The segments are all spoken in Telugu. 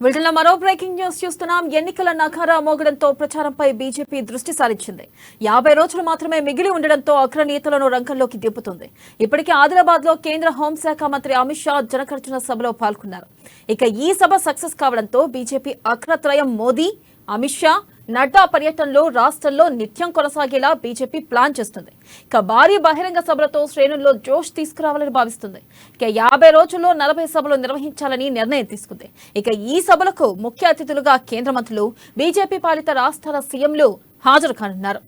వీటిలో మరో బ్రేకింగ్ న్యూస్ చూస్తున్నాం. ఎన్నికల నఖారా మోగడంతో ప్రచారంపై బీజేపీ దృష్టి సారించింది. 50 రోజులు మాత్రమే మిగిలి ఉండడంతో అగ్రనేతలను రంగంలోకి దింపుతుంది. ఇప్పటికే ఆదిలాబాద్ లో కేంద్ర హోంశాఖ మంత్రి అమిత్ షా జనకర్జన సభలో పాల్గొన్నారు. ఇక ఈ సభ సక్సెస్ కావడంతో బీజేపీ అగ్రత్రయం మోదీ, అమిత్ షా, నడ్డా పర్యటనలో రాష్ట్రంలో నిత్యం కొనసాగేలా బీజేపీ ప్లాన్ చేస్తుంది. ఇక భారీ బహిరంగ సభలతో శ్రేణుల్లో జోష్ తీసుకురావాలని భావిస్తుంది. ఇక 50 రోజుల్లో 40 సభలు నిర్వహించాలని నిర్ణయం తీసుకుంది. ఇక ఈ సభలకు ముఖ్య అతిథులుగా కేంద్ర మంత్రులు, బీజేపీ పాలిత రాష్ట్రాల సీఎంలు హాజరు కానున్నారు.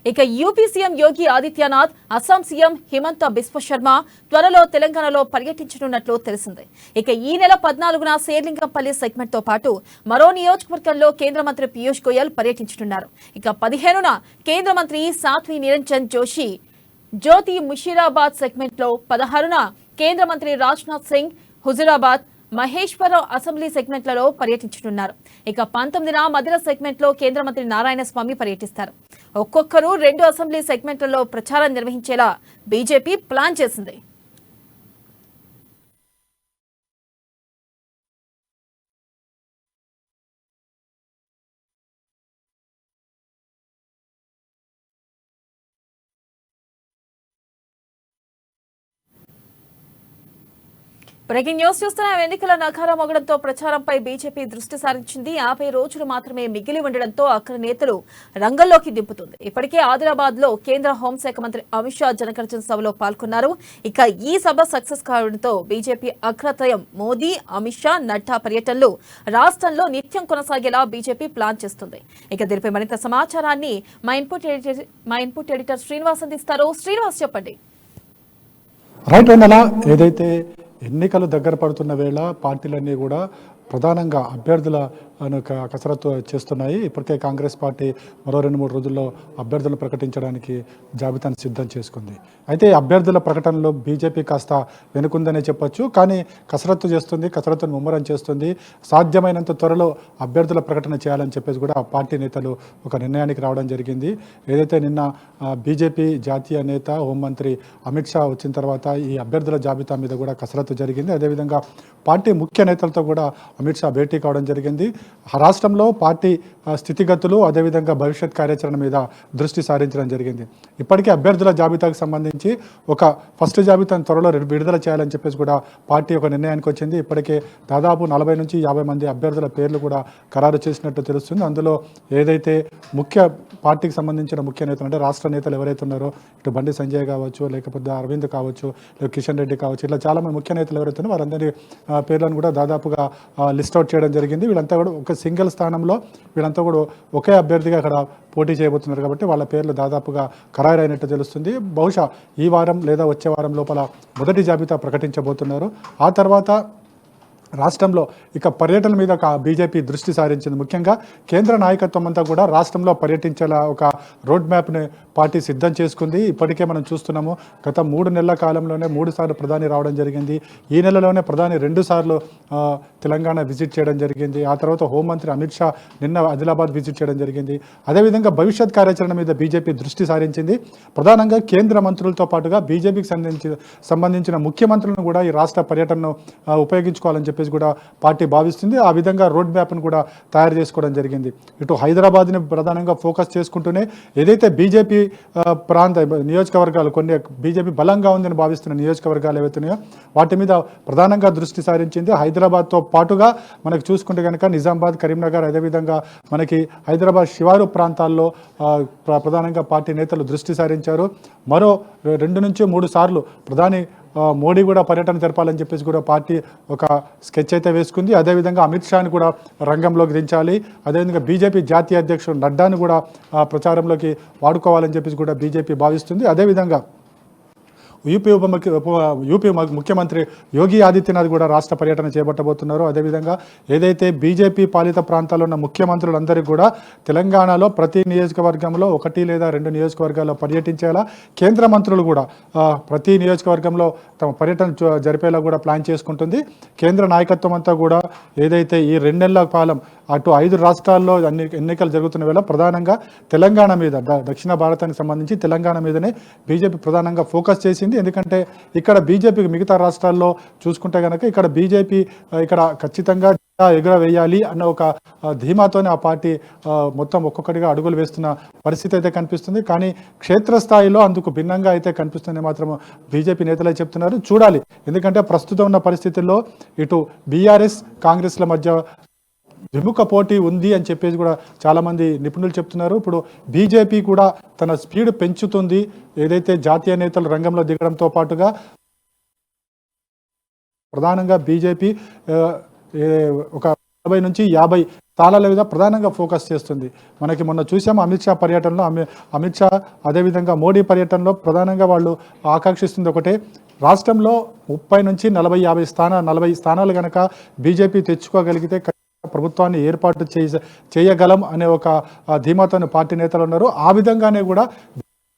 ఇక UP CM Yogi Adityanath, Assam CM Himanta Biswa Sharma త్వరలో తెలంగాణలో పర్యటించనున్నట్లు తెలిసింది. ఇక ఈ నెల 14న శేర్లింగంపల్లి సెగ్మెంట్ తో పాటు మరో నియోజకవర్గంలో కేంద్ర మంత్రి పీయూష్ గోయల్ పర్యటించనున్నారు. ఇక 15న కేంద్ర మంత్రి సాధ్వి నిరంజన్ జోషి జ్యోతి ముషీరాబాద్ సెగ్మెంట్ లో, 16న కేంద్ర మంత్రి రాజ్నాథ్ సింగ్ హుజురాబాద్, మహేశ్వరం అసెంబ్లీ సెగ్మెంట్లలో పర్యటించనున్నారు. ఇక 19న మధిర సెగ్మెంట్ లో కేంద్ర మంత్రి నారాయణ స్వామి పర్యటిస్తారు. ఒక్కొక్కరు 2 అసెంబ్లీ సెగ్మెంట్లలో ప్రచారం నిర్వహించేలా బీజేపీ ప్లాన్ చేసింది. బ్రేకింగ్ న్యూస్ చూస్తున్నాం. ఎన్నికల నఖారా మోగడంతో ప్రచారంపై బీజేపీ దృష్టి సారించింది. 50 రోజులు మాత్రమే మిగిలి ఉండడంతో అగ్ర నేతలు రంగంలోకి దింపుతుంది. ఇప్పటికే ఆదిలాబాద్ లో కేంద్ర హోంశాఖ మంత్రి అమిత్ షా జనకర్జన సభలో పాల్గొన్నారు. ఇక ఈ సభ సక్సెస్ కావడంతో బీజేపీ అగ్రత్రయం మోదీ, అమిత్ షా, నడ్డా పర్యటనలు రాష్ట్రంలో నిత్యం కొనసాగేలా బీజేపీ ప్లాన్ చేస్తుంది. ఇక దీనిపై మరింత సమాచారాన్ని మా ఇన్పుట్ ఎడిటర్ శ్రీనివాస్ అందిస్తారు. శ్రీనివాస్, చెప్పండి. రైట్, ఏదైతే ఎన్నికలు దగ్గర పడుతున్న వేళ పార్టీలన్నీ కూడా ప్రధానంగా అభ్యర్థుల కసరత్తు చేస్తున్నాయి. ఇప్పటికే కాంగ్రెస్ పార్టీ మరో 2-3 రోజుల్లో అభ్యర్థులను ప్రకటించడానికి జాబితాను సిద్ధం చేసుకుంది. అయితే అభ్యర్థుల ప్రకటనలో బీజేపీ కాస్త వెనుకుందనే చెప్పొచ్చు. కానీ కసరత్తు చేస్తుంది, కసరత్తును ముమ్మరం చేస్తుంది. సాధ్యమైనంత త్వరలో అభ్యర్థుల ప్రకటన చేయాలని చెప్పేసి కూడా పార్టీ నేతలు ఒక నిర్ణయానికి రావడం జరిగింది. ఏదైతే నిన్న బీజేపీ జాతీయ నేత హోంమంత్రి అమిత్ షా వచ్చిన తర్వాత ఈ అభ్యర్థుల జాబితా మీద కూడా కసరత్తు జరిగింది. అదేవిధంగా పార్టీ ముఖ్య నేతలతో కూడా అమిత్ షా భేటీ కావడం జరిగింది. రాష్ట్రంలో పార్టీ స్థితిగతులు, అదేవిధంగా భవిష్యత్ కార్యాచరణ మీద దృష్టి సారించడం జరిగింది. ఇప్పటికే అభ్యర్థుల జాబితాకు సంబంధించి ఒక ఫస్ట్ జాబితాను త్వరలో విడుదల చేయాలని చెప్పేసి కూడా పార్టీ ఒక నిర్ణయానికి వచ్చింది. ఇప్పటికే దాదాపు 40 నుంచి 50 మంది అభ్యర్థుల పేర్లు కూడా ఖరారు చేసినట్టు తెలుస్తుంది. అందులో ఏదైతే పార్టీకి సంబంధించిన ముఖ్య నేతలు అంటే రాష్ట్ర నేతలు ఎవరైతే ఉన్నారో, ఇటు బండి సంజయ్ కావచ్చు, లేకపోతే అరవింద్ కావచ్చు, లేకపోతే కిషన్ రెడ్డి కావచ్చు, ఇట్లా చాలామంది ముఖ్య నేతలు ఎవరైతే ఉన్నారో వారందరి పేర్లను కూడా దాదాపుగా లిస్ట్ అవుట్ చేయడం జరిగింది. వీళ్ళంతా కూడా ఒక సింగిల్ స్థానంలో వీళ్ళంతా కూడా ఒకే అభ్యర్థిగా అక్కడ పోటీ చేయబోతున్నారు కాబట్టి వాళ్ళ పేర్లు దాదాపుగా ఖరారైనట్టు తెలుస్తుంది. బహుశా ఈ వారం లేదా వచ్చే వారం లోపల మొదటి జాబితా ప్రకటించబోతున్నారు. ఆ తర్వాత రాష్ట్రంలో ఇక పర్యటన మీద బీజేపీ దృష్టి సారించింది. ముఖ్యంగా కేంద్ర నాయకత్వం అంతా కూడా రాష్ట్రంలో పర్యటించేలా ఒక రోడ్ మ్యాప్ని పార్టీ సిద్ధం చేసుకుంది. ఇప్పటికే మనం చూస్తున్నాము, గత 3 నెలల కాలంలోనే 3 సార్లు ప్రధాని రావడం జరిగింది. ఈ నెలలోనే ప్రధాని 2 సార్లు తెలంగాణ విజిట్ చేయడం జరిగింది. ఆ తర్వాత హోంమంత్రి అమిత్ షా నిన్న ఆదిలాబాద్ విజిట్ చేయడం జరిగింది. అదేవిధంగా భవిష్యత్ కార్యాచరణ మీద బీజేపీ దృష్టి సారించింది. ప్రధానంగా కేంద్ర మంత్రులతో పాటుగా బీజేపీకి సంబంధించిన ముఖ్యమంత్రులను కూడా ఈ రాష్ట్ర పర్యటనను ఉపయోగించుకోవాలని చెప్పి కూడా పార్టీ భావిస్తుంది. ఆ విధంగా రోడ్ మ్యాప్ను కూడా తయారు చేసుకోవడం జరిగింది. ఇటు హైదరాబాద్ని ప్రధానంగా ఫోకస్ చేసుకుంటూనే ఏదైతే బీజేపీ నియోజకవర్గాలు, కొన్ని బీజేపీ బలంగా ఉందని భావిస్తున్న నియోజకవర్గాలు ఏవైతున్నాయో వాటి మీద ప్రధానంగా దృష్టి సారించింది. హైదరాబాద్తో పాటుగా మనకు చూసుకుంటే కనుక నిజామాబాద్, కరీంనగర్, అదేవిధంగా మనకి హైదరాబాద్ శివారు ప్రాంతాల్లో ప్రధానంగా పార్టీ నేతలు దృష్టి సారించారు. మరో 2 నుంచి 3 సార్లు ప్రధాని మోడీ కూడా పర్యటన జరపాలని చెప్పేసి కూడా పార్టీ ఒక స్కెచ్ అయితే వేసుకుంది. అదేవిధంగా అమిత్ షాని కూడా రంగంలోకి దించాలి, అదేవిధంగా బీజేపీ జాతీయ అధ్యక్షుడు నడ్డాను కూడా ప్రచారంలోకి వాడుకోవాలని చెప్పేసి కూడా బీజేపీ భావిస్తుంది. అదేవిధంగా యూపీ ముఖ్యమంత్రి యోగి ఆదిత్యనాథ్ కూడా రాష్ట్ర పర్యటన చేపట్టబోతున్నారు. అదేవిధంగా ఏదైతే బీజేపీ పాలిత ప్రాంతాల్లో ఉన్న ముఖ్యమంత్రులందరికీ కూడా తెలంగాణలో ప్రతి నియోజకవర్గంలో 1 లేదా 2 నియోజకవర్గాల్లో పర్యటించేలా కేంద్ర మంత్రులు కూడా ప్రతి నియోజకవర్గంలో తమ పర్యటన జరిపేలా కూడా ప్లాన్ చేసుకుంటుంది. కేంద్ర నాయకత్వం అంతా కూడా ఏదైతే ఈ 2 నెలల కాలం అటు 5 రాష్ట్రాల్లో ఎన్నికలు జరుగుతున్న వేళ ప్రధానంగా తెలంగాణ మీద దక్షిణ భారతానికి సంబంధించి తెలంగాణ మీదనే బీజేపీ ప్రధానంగా ఫోకస్ చేసింది. ఎందుకంటే ఇక్కడ బీజేపీకి మిగతా రాష్ట్రాల్లో చూసుకుంటే కనుక ఇక్కడ బీజేపీ ఇక్కడ ఖచ్చితంగా ఎగురవేయాలి అన్న ఒక ధీమాతోనే ఆ పార్టీ మొత్తం ఒక్కొక్కటిగా అడుగులు వేస్తున్న పరిస్థితి అయితే కనిపిస్తుంది. కానీ క్షేత్రస్థాయిలో అందుకు భిన్నంగా అయితే కనిపిస్తుంది మాత్రం బీజేపీ నేతలే చెప్తున్నారు. చూడాలి, ఎందుకంటే ప్రస్తుతం ఉన్న పరిస్థితుల్లో ఇటు బీఆర్ఎస్ కాంగ్రెస్ల మధ్య విముఖ పోటీ ఉంది అని చెప్పేసి కూడా చాలామంది నిపుణులు చెప్తున్నారు. ఇప్పుడు బీజేపీ కూడా తన స్పీడ్ పెంచుతుంది. ఏదైతే జాతీయ నేతలు రంగంలో దిగడంతో పాటుగా ప్రధానంగా బీజేపీ ఒక 40 నుంచి 50 స్థానాల మీద ప్రధానంగా ఫోకస్ చేస్తుంది. మనకి మొన్న చూసాము అమిత్ షా పర్యటనలో, అమిత్ షా అదేవిధంగా మోడీ పర్యటనలో ప్రధానంగా వాళ్ళు ఆకాంక్షిస్తుంది ఒకటే, రాష్ట్రంలో 30 నుంచి 40 స్థానాలు కనుక బీజేపీ తెచ్చుకోగలిగితే ప్రభుత్వాన్ని ఏర్పాటు చేయగలం అనే ఒక ధీమాతోని పార్టీ నేతలు ఉన్నారు. ఆ విధంగానే కూడా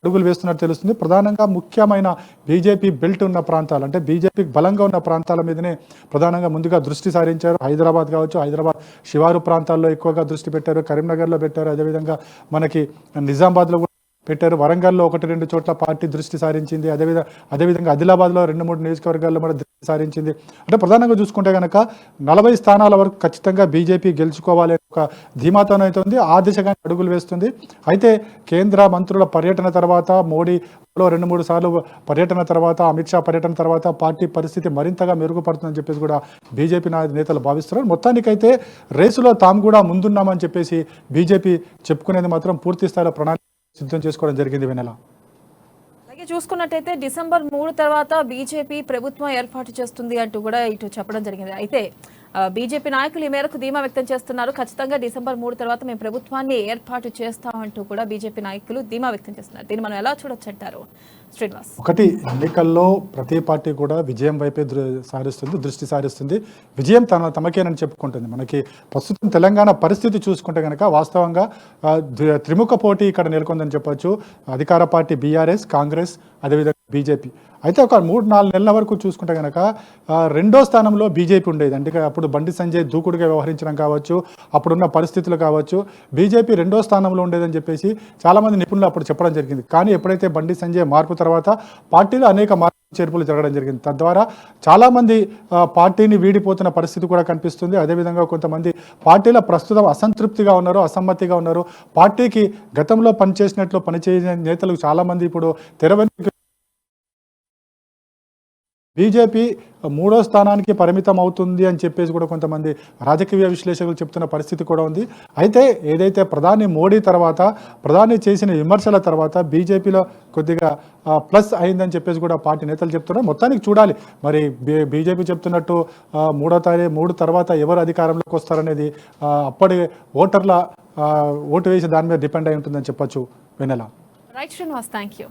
అడుగులు వేస్తున్నట్టు తెలుస్తుంది. ప్రధానంగా ముఖ్యమైన బీజేపీ బెల్ట్ ఉన్న ప్రాంతాలు, అంటే బీజేపీకి బలంగా ఉన్న ప్రాంతాల మీదనే ప్రధానంగా ముందుగా దృష్టి సారించారు. హైదరాబాద్ కావచ్చు, హైదరాబాద్ శివారు ప్రాంతాల్లో ఎక్కువగా దృష్టి పెట్టారు, కరీంనగర్లో పెట్టారు, అదేవిధంగా మనకి నిజామాబాద్లో కూడా పెట్టారు, వరంగల్లో 1-2 చోట్ల పార్టీ దృష్టి సారించింది, అదేవిధంగా ఆదిలాబాద్లో 2-3 నియోజకవర్గాల్లో కూడా దృష్టి సారించింది. అంటే ప్రధానంగా చూసుకుంటే కనుక 40 స్థానాల వరకు ఖచ్చితంగా బీజేపీ గెలుచుకోవాలి ఒక ధీమాతోనైతే ఉంది. ఆ దిశగా అడుగులు వేస్తుంది. అయితే కేంద్ర మంత్రుల పర్యటన తర్వాత, మోడీలో 2-3 సార్లు పర్యటన తర్వాత, అమిత్ షా పర్యటన తర్వాత పార్టీ పరిస్థితి మరింతగా మెరుగుపడుతుందని చెప్పేసి కూడా బీజేపీ నేతలు భావిస్తున్నారు. మొత్తానికైతే రేసులో తాము కూడా ముందున్నామని చెప్పేసి బీజేపీ చెప్పుకునేది మాత్రం పూర్తి స్థాయిలో ప్రణాళిక సిద్ధం చేసుకోవడం జరిగింది. వెనెల అలాగే చూసుకున్నట్టయితే డిసెంబర్ 3 తర్వాత బీజేపీ ప్రభుత్వం ఏర్పాటు చేస్తుంది అంటూ కూడా ఇటు చెప్పడం జరిగింది. అయితే బీజేపీ నాయకులు ఈ మేరకు ధీమా వ్యక్తం చేస్తున్నారు. ఖచ్చితంగా డిసెంబర్ 3 తర్వాత మేము ప్రభుత్వాన్ని ఏర్పాటు చేస్తామంటూ కూడా బీజేపీ నాయకులు ధీమా వ్యక్తం చేస్తున్నారు. దీన్ని మనం ఎలా చూడొచ్చు అంటారు శ్రీనివాస్? ఒకటి, ఎన్నికల్లో ప్రతి పార్టీ కూడా విజయం వైపే దృష్టి సారిస్తుంది. విజయం తమకేనని చెప్పుకుంటుంది. మనకి ప్రస్తుతం తెలంగాణ పరిస్థితి చూసుకుంటే కనుక వాస్తవంగా త్రిముఖ పోటీ ఇక్కడ నెలకొందని చెప్పొచ్చు. అధికార పార్టీ బీఆర్ఎస్, కాంగ్రెస్, అదేవిధంగా బీజేపీ. అయితే ఒక 3-4 నెలల వరకు చూసుకుంటే కనుక 2వ స్థానంలో బీజేపీ ఉండేది. అంటే అప్పుడు బండి సంజయ్ దూకుడుగా వ్యవహరించడం కావచ్చు, అప్పుడున్న పరిస్థితులు కావచ్చు, బీజేపీ 2వ స్థానంలో ఉండేదని చెప్పేసి చాలామంది నిపుణులు అప్పుడు చెప్పడం జరిగింది. కానీ ఎప్పుడైతే బండి సంజయ్ మార్పు తర్వాత పార్టీలో అనేక చేర్పులు జరగడం జరిగింది. తద్వారా చాలామంది పార్టీని వీడిపోతున్న పరిస్థితి కూడా కనిపిస్తుంది. అదేవిధంగా కొంతమంది పార్టీలో ప్రస్తుతం అసంతృప్తిగా ఉన్నారు, అసమ్మతిగా ఉన్నారు. పార్టీకి గతంలో పనిచేసినట్లు పనిచేసిన నేతలు చాలామంది ఇప్పుడు తెరవెనుక బీజేపీ 3వ స్థానానికి పరిమితం అవుతుంది అని చెప్పేసి కూడా కొంతమంది రాజకీయ విశ్లేషకులు చెప్తున్న పరిస్థితి కూడా ఉంది. అయితే ఏదైతే ప్రధాని మోడీ తర్వాత ప్రధాని చేసిన విమర్శల తర్వాత బీజేపీలో కొద్దిగా ప్లస్ అయిందని చెప్పేసి కూడా పార్టీ నేతలు చెప్తున్నారు. మొత్తానికి చూడాలి మరి బీజేపీ చెప్తున్నట్టు 3 తర్వాత ఎవరు అధికారంలోకి వస్తారనేది అప్పటి ఓటర్ల ఓటు వేసి దాని మీద డిపెండ్ అయి ఉంటుందని చెప్పొచ్చు. Vennela. Right Srinivas, thank you.